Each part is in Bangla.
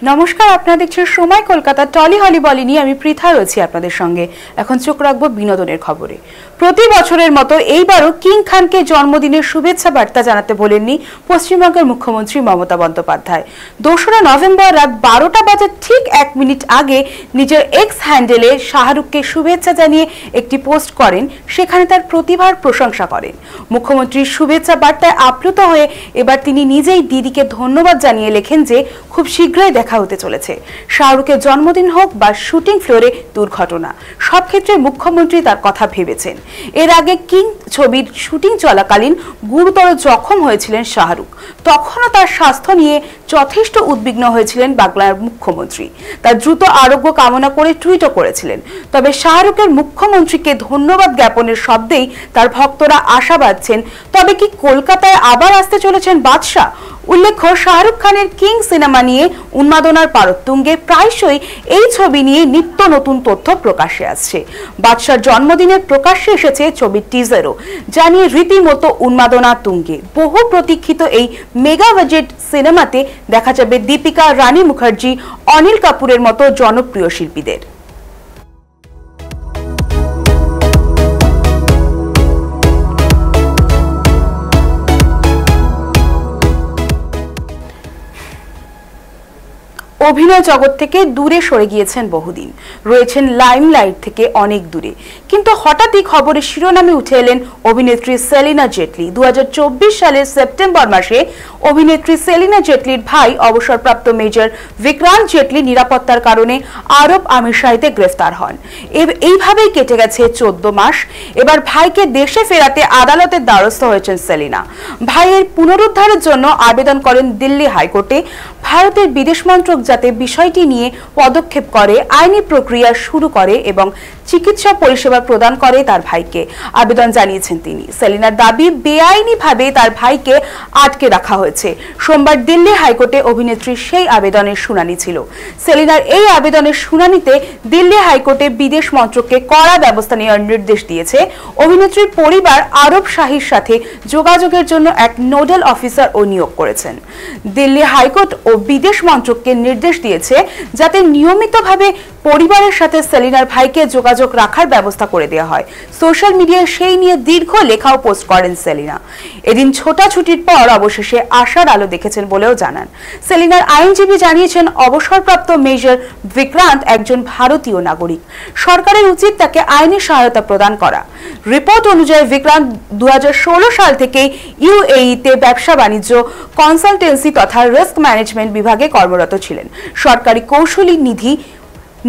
নমস্কার, আপনারা দেখছেন সময় কলকাতা টলি হলি বলি নিয়ে আমি পৃথা রয়েছি আপনাদের সঙ্গে। এখন চোখ রাখবো বিনোদনের খবরে। প্রতি বছরের মতো এইবারও কিং খানকে জন্মদিনের শুভেচ্ছা বার্তা জানাতে বলেননি পশ্চিমবঙ্গের মুখ্যমন্ত্রী মমতা বন্দ্যোপাধ্যায়। 2রা নভেম্বর রাত 12টা বাজার ঠিক 1 মিনিট আগে নিজের এক্স হ্যান্ডেলে শাহরুখকে শুভেচ্ছা জানিয়ে একটি পোস্ট করেন, সেখানে তার প্রতিভার প্রশংসা করেন। মুখ্যমন্ত্রীর শুভেচ্ছা বার্তায় আপ্লুত হয়ে এবার তিনি নিজেই দিদিকে ধন্যবাদ জানিয়ে লেখেন যে খুব শীঘ্রই দেখা হতে চলেছে। শাহরুখের জন্মদিন হোক বা শুটিং ফ্লোরে দুর্ঘটনা, সব ক্ষেত্রে মুখ্যমন্ত্রী তার কথা ভেবেছেন। এর আগে কিং ছবির শুটিং চলাকালীন গুরুতর জখম হয়েছিলেন শাহরুখ। তখনও তার স্বাস্থ্য নিয়ে যথেষ্ট উদ্বিগ্ন হয়েছিলেন বাংলার মুখ্যমন্ত্রী। তার দ্রুত আরোগ্য কামনা করে টুইটও করেছিলেন। তবে শাহরুখের মুখ্যমন্ত্রীকে ধন্যবাদ জ্ঞাপনের শব্দেই তার ভক্তরা আশা বাঁধছেন, তবে কি কলকাতায় আবার আসতে চলেছেন বাদশা? উল্লেখ্য, শাহরুখ খানের কিং সিনেমা নিয়ে উন্মাদনার পারতুঙ্গে প্রায়শই এই ছবি নিয়ে নিত্য নতুন তথ্য প্রকাশ্যে আসছে। বাদশার জন্মদিনের প্রকাশ্যে এসেছে ছবির টিজারও, জানিয়ে রীতিমতো উন্মাদনা তুঙ্গে। বহু প্রতীক্ষিত এই মেগা বাজেট সিনেমাতে দেখা যাবে দীপিকা, রানী মুখার্জি, অনিল কাপুরের মতো জনপ্রিয় শিল্পীদের। অভিনয় জগৎ থেকে দূরে সরে গিয়েছেন বহুদিন, রয়েছেন লাইমলাইট থেকে অনেক দূরে। কিন্তু হঠাৎই খবরের শিরোনামে উঠে এলেন অভিনেত্রী সেলিনা জেটলি। 2024 সালের সেপ্টেম্বর মাসে অভিনেত্রী সেলিনা জেটলির ভাই অবসরপ্রাপ্ত মেজর বিক্রান্ত জেটলি নিরাপত্তার কারণে আরব আমিরশাহিতে গ্রেফতার হন। এইভাবেই কেটে গেছে 14 মাস। এবার ভাইকে দেশে ফেরাতে আদালতের দ্বারস্থ হয়েছেন সেলিনা। ভাইয়ের পুনরুদ্ধারের জন্য আবেদন করেন দিল্লি হাইকোর্টে। ভারতের বিদেশ মন্ত্রক যাতে বিষয়টি নিয়ে পদক্ষেপ করে, আইনি প্রক্রিয়া শুরু করে এবং চিকিৎসা পরিষেবা প্রদান করে তার ভাইকে, আবেদন জানিয়েছেন তিনি। সেলিনার দাবি, বেআইনিভাবে তার ভাইকে আটকে রাখা হয়েছে। সোমবার দিল্লি হাইকোর্টে অভিনেত্রীর সেই আবেদনের শুনানি ছিল। সেলিনার এই আবেদনের শুনানিতে দিল্লি হাইকোর্টে বিদেশ মন্ত্রককে কড়া ব্যবস্থা নেওয়ার নির্দেশ দিয়েছে। অভিনেত্রীর পরিবার আরব শাহীর সাথে যোগাযোগের জন্য এক নোডাল অফিসার ও নিয়োগ করেছেন। দিল্লি হাইকোর্ট ও বিদেশ মন্ত্রককে নির্দেশ দিয়েছে যাতে নিয়মিতভাবে পরিবারের সাথে সেলিনার ভাইকে যোগাযোগ রাখার ব্যবস্থা করে দেওয়া হয়। সোশ্যাল মিডিয়ায় সেই নিয়ে দীর্ঘ লেখাও পোস্ট করেন সেলিনা। এদিন ছোটাছুটির পর অবশেষে আশার আলো দেখেছেন বলেও জানান। সেলিনার আইনজীবী জানিয়েছেন, অবসরপ্রাপ্ত মেজর বিক্রান্ত একজন ভারতীয় নাগরিক। সরকারের উচিত তাকে আইনি সহায়তা প্রদান করা। রিপোর্ট অনুযায়ী বিক্রান্ত 2016 সাল থেকে ইউএইতে ব্যবসা বাণিজ্য, কনসালটেন্সি তথা রিস্ক ম্যানেজমেন্ট বিভাগে কর্মরত ছিলেন। সরকারি কৌশলী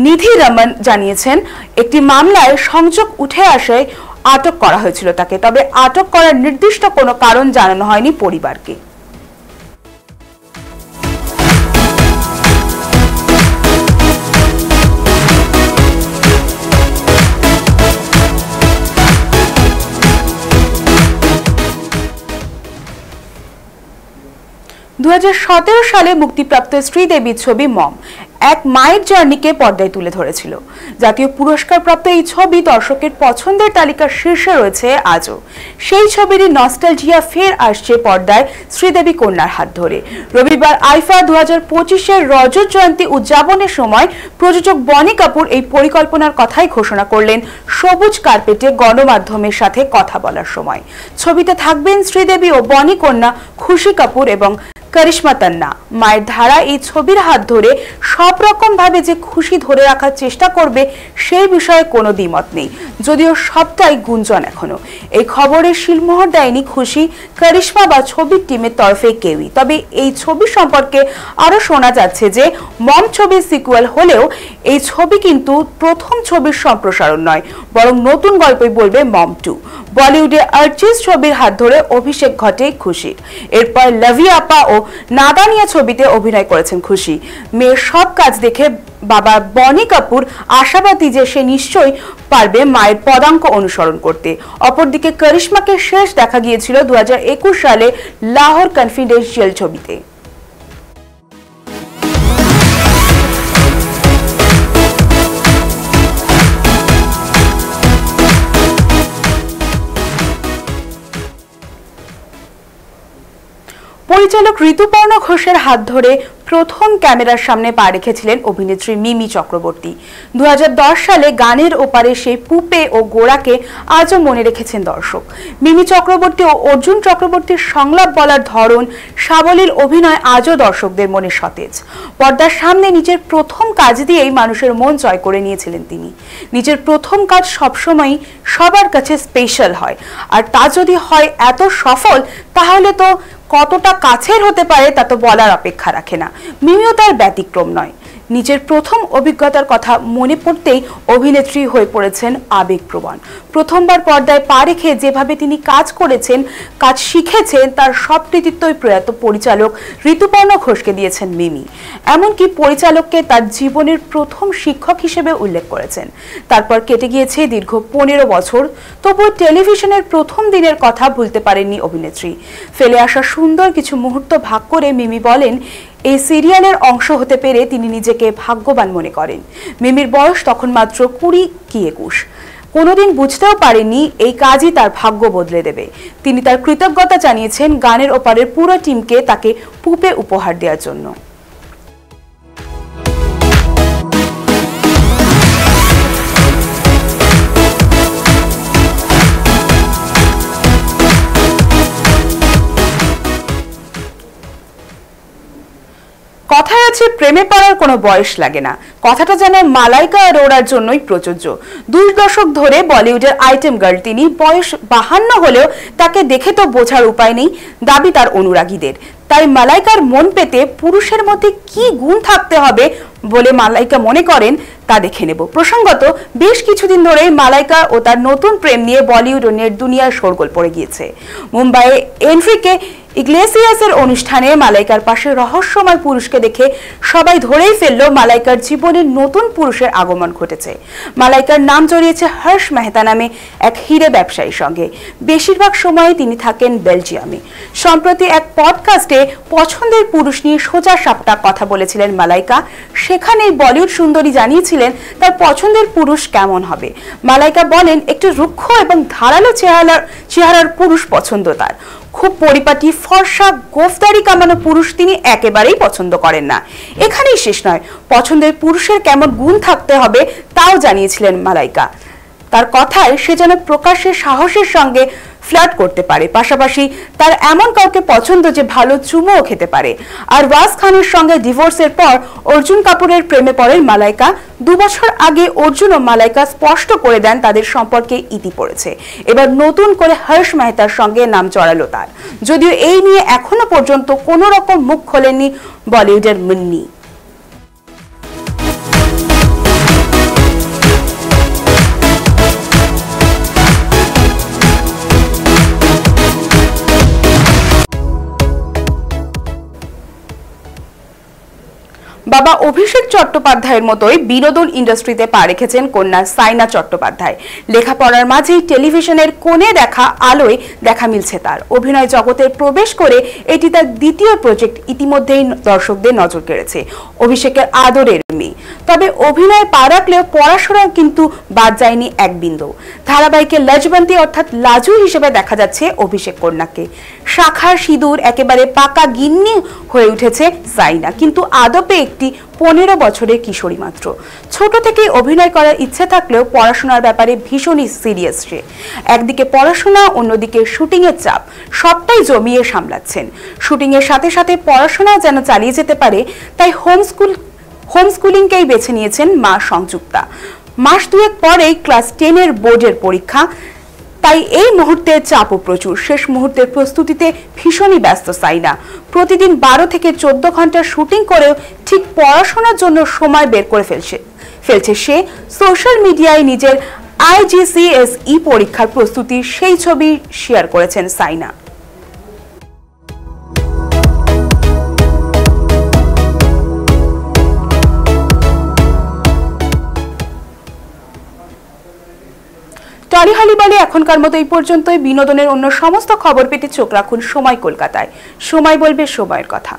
নিধি রমন জানিয়েছেন, একটি মামলায় সংযোগ উঠে আসায় আটক করা হয়েছিল তাকে। তবে আটক করার নির্দিষ্ট কোনো কারণ জানানো হয়নি পরিবারকে। 2017 সালে মুক্তিপ্রাপ্ত শ্রীদেবী ছবি মম এক মায়ের জার্নিকে পর্দায় তুলে ধরেছিল। জাতীয় পুরস্কারপ্রাপ্ত এই ছবি দর্শকের পছন্দের তালিকার শীর্ষে রয়েছে আজও। সেই ছবিরই নস্টালজিয়া ফের আসছে পর্দায় শ্রীদেবী কন্যার হাত ধরে। রবিবার আইফা 2025-এর রজত জয়ন্তী উদযাপনের সময় প্রযোজক বনি কাপুর এই পরিকল্পনার কথাই ঘোষণা করলেন সবুজ কার্পেটে গণমাধ্যমের সাথে কথা বলার সময়। ছবিতে থাকবেন শ্রীদেবী ও বনি কন্যা খুশি কাপুর এবং করিশ্মা তান্না। মায়ের ধারা এই ছবির হাত ধরে সব রকম ভাবে যে খুশি ধরে রাখার চেষ্টা করবে সেই বিষয়ে কোনো দ্বিমত নেই, যদিও সবটাই গুঞ্জন এখনো। এই খবরে শিলমোহর দেয়নি খুশি, করিশ্মা বা ছবির টিমের তরফে কেউই। তবে এই ছবি সম্পর্কে আরো শোনা যাচ্ছে যে মম ছবির সিকুয়েল হলেও এই ছবি কিন্তু প্রথম ছবির সম্প্রসারণ নয়, বরং নতুন গল্পই বলবে মম 2। বলিউডে আর্চিজ ছবির হাত ধরে অভিষেক ঘটে খুশির। এরপর লাভি আপা ও নাদানিয়া ছবিতে অভিনয় করেছেন খুশি। মেয়ের সব কাজ দেখে বাবা বনি কাপুর আশাবাদী যে সে নিশ্চয়ই পারবে মায়ের পদাঙ্ক অনুসরণ করতে। অপরদিকে করিশ্মাকে শেষ দেখা গিয়েছিল 2021 সালে লাহোর কনফিডেন্সিয়াল ছবিতে। পরিচালক ঋতুপর্ণ ঘোষের হাত ধরে প্রথম ক্যামেরার সামনে পা রেখেছিলেন অভিনেত্রী মিমি চক্রবর্তী। 2010 সালে গানের ওপারে সেই পুপে ও গোড়াকে আজও মনে রেখেছেন দর্শক। মিমি চক্রবর্তী ও অর্জুন চক্রবর্তীর সংলাপ বলার ধরন, সাবলীল অভিনয় আজও দর্শকদের মনে সতেজ। পর্দার সামনে নিজের প্রথম কাজ দিয়েই মানুষের মন জয় করে নিয়েছিলেন তিনি। নিজের প্রথম কাজ সবসময় সবার কাছে স্পেশাল হয়, আর তা যদি হয় এত সফল, তাহলে তো কতটা কাছের হতে পারে তা তো বলার অপেক্ষা রাখে না। মিমিও তার ব্যতিক্রম নয়। নিজের প্রথম অভিজ্ঞতার কথা মনে পড়তেই অভিনেত্রী হয়ে পড়েছেন আবেগপ্রবণ। প্রথমবার পর্দায় পা রেখে যেভাবে তিনি কাজ করেছেন, কাজ শিখেছেন, তার সব কৃতিত্বই প্রয়াত পরিচালক ঋতুপর্ণ ঘোষকে দিয়েছেন মিমি। এমনকি পরিচালককে তার জীবনের প্রথম শিক্ষক হিসেবে উল্লেখ করেছেন। তারপর কেটে গিয়েছে দীর্ঘ 15 বছর, তবুও টেলিভিশনের প্রথম দিনের কথা ভুলতে পারেননি অভিনেত্রী। ফেলে আসা সুন্দর কিছু মুহূর্ত ভাগ করে মিমি বলেন, এই সিরিয়ালের অংশ হতে পেরে তিনি নিজেকে ভাগ্যবান মনে করেন। মিমির বয়স তখন মাত্র 20 কি 21। কোনোদিন বুঝতেও পারেননি এই কাজই তার ভাগ্য বদলে দেবে। তিনি তার কৃতজ্ঞতা জানিয়েছেন গানের ওপারের পুরো টিমকে তাকে পুপে উপহার দেওয়ার জন্য। কথায় আছে, প্রেমে পড়ার কোনো বয়স লাগে না। কথাটা যেন মালাইকা অরোরার জন্যই প্রযোজ্য। 2 দশক ধরে বলিউডের আইটেম গার্ল তিনি। বয়স 52 হলেও তাকে দেখে তো বোঝার উপায় নেই, দাবি তার অনুরাগীদের। তাই মালাইকার মন পেতে পুরুষের মধ্যে কি গুণ থাকতে হবে বলে মালাইকা মনে করেন, তা দেখে নেব। প্রসঙ্গত, বেশ কিছুদিন ধরে মালাইকা ও তার নতুন প্রেম নিয়ে বলিউড ও নেট দুনিয়ার শোরগোল পড়ে গিয়েছে। মুম্বাইয়ে এনরিকে ইগলেসিয়াসের অনুষ্ঠানে মালাইকার পাশে রহস্যময় পুরুষকে দেখে সবাই ধরেই ফেলল মালাইকার জীবনে নতুন পুরুষের আগমন ঘটেছে। মালাইকার নাম জড়িয়েছে হর্ষ মেহতা নামে এক হিরে ব্যবসায়ীর সঙ্গে। বেশিরভাগ সময় তিনি থাকেন বেলজিয়ামে। সম্প্রতি এক পডকাস্টে পছন্দের পুরুষ নিয়ে সোজা সাপটা কথা বলেছিলেন মালাইকা। সেখানেই বলিউড সুন্দরী জানিয়েছিলেন তার পছন্দের পুরুষ কেমন হবে। মালাইকা বলেন, একটু রুক্ষ এবং ধারালো চেহারার পুরুষ পছন্দ তার। খুব পরিপাটি, ফর্সা, গোফদারি কামানো পুরুষ তিনি একেবারেই পছন্দ করেন না। এখানেই শেষ নয়, পছন্দের পুরুষের কেমন গুণ থাকতে হবে তাও জানিয়েছিলেন মালাইকা। তার কথায় সে যেন প্রকাশ্যে সাহসের সঙ্গে ফ্লার্ট করতে পারে, পাশাপাশি তার এমন কাউকে পছন্দ যে ভালো চুমুও খেতে পারে। আর ওয়াজ খানের সঙ্গে ডিভোর্সের পর অর্জুন কাপুরের প্রেমে পড়েন মালাইকা। 2 বছর আগে অর্জুন ও মালাইকা স্পষ্ট করে দেন তাদের সম্পর্কে ইতি পড়েছে। এবার নতুন করে হর্ষ মেহতার সঙ্গে নাম জড়ালো তার। যদিও এই নিয়ে এখনো পর্যন্ত কোনো রকম মুখ খোলেননি বলিউডের মুন্নি। বাবা অভিষেক চট্টোপাধ্যায়ের মতোই বিনোদন ইন্ডাস্ট্রিতে পা রেখেছেন কন্যা সাইনা চট্টোপাধ্যায়। লেখাপড়ার মাঝেই টেলিভিশনের কোণে দেখা আলোয় দেখা মিলছে তার। অভিনয় জগতে প্রবেশ করে এটি তার দ্বিতীয় প্রজেক্ট। ইতিমধ্যেই দর্শকদের নজর কেড়েছে। অভিষেকের আদরের মেয়ে। তবে অভিনয়ে পা রাখলেও পড়াশোনা কিন্তু বাদ যায়নি এক বিন্দু। ধারাবাহিকে লাজবন্তী অর্থাৎ লাজু হিসেবে দেখা যাচ্ছে অভিষেক কন্যাকে। শাখার সিঁদুর একেবারে পাকা গিন্নি হয়ে উঠেছে সাইনা, কিন্তু আদপে একটি 15 বছরের কিশোরী মাত্র। ছোট থেকেই অভিনয় করার ইচ্ছে থাকলেও পড়াশোনার ব্যাপারে ভীষণই সিরিয়াস সে। একদিকে পড়াশোনা, অন্যদিকে শুটিং এর চাপ, সবটাই জমিয়ে সামলাচ্ছেন। শুটিং এর সাথে সাথে পড়াশোনা যেন চালিয়ে যেতে পারে, তাই হোমস্কুলিংকেই বেছে নিয়েছেন মা সংযুক্তা। মাস 2 পরেই ক্লাস 10 এর বোর্ডের পরীক্ষা, তাই এই মুহূর্তে চাপও প্রচুর। শেষ মুহূর্তের প্রস্তুতিতে ভীষণই ব্যস্ত সাইনা। প্রতিদিন 12 থেকে 14 ঘন্টা শুটিং করেও ঠিক পড়াশোনার জন্য সময় বের করে ফেলছে সে। সোশ্যাল মিডিয়ায় নিজের IGCSE পরীক্ষার প্রস্তুতির সেই ছবি শেয়ার করেছেন সাইনা। টলিহলি বলে এখনকার মতো এই পর্যন্তই। বিনোদনের অন্য সমস্ত খবর পেতে চোখ রাখুন সময় কলকাতায়। সময় বলবে সময়ের কথা।